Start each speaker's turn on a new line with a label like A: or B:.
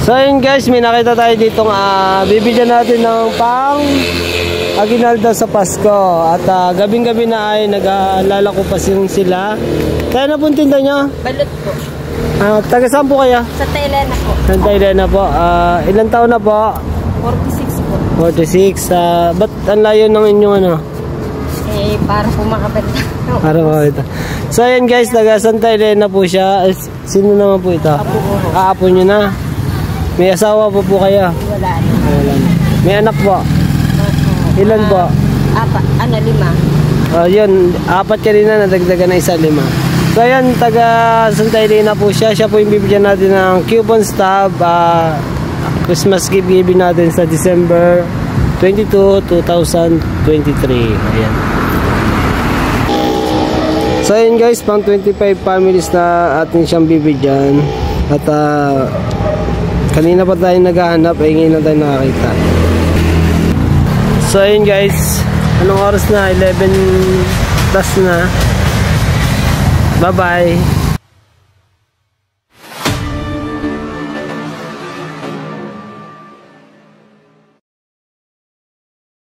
A: So ayun guys, may nakita tayo ditong bibigyan natin ng pang aginalda sa Pasko. At gabing-gabi na ay nag-aalala ko pa sila. Kaya na pong tinda nyo?
B: Balot po.
A: Taga saan po kaya?
B: Sa Thailand po.
A: Sa Thailand po. Ilang taon na po?
B: 46 po.
A: 46. Ba't ang layo ng inyong ano?
B: Para po makapenta.
A: Para makapenta. So ayan guys, taga Santa Elena po siya. Sino naman po ito?
B: Apo po.
A: Apo nyo na. May asawa po po kayo?
B: Wala na.
A: Wala na. May anak po? Ilan po?
B: 5.
A: Yun, 4 kanina, nadagdagan na 1, 5. So ayan, taga Santa Elena po siya. Siya po yung bibigyan natin ng coupon stub. Christmas gift giving natin sa December 22, 2023. Ayan. So ayan guys, pang 25 families na atin siyang bibigyan. At kanina pa tayo naghahanap, ay ngayon na tayo nakakita. So ayun guys, anong oras na? 11 plus na. Bye bye.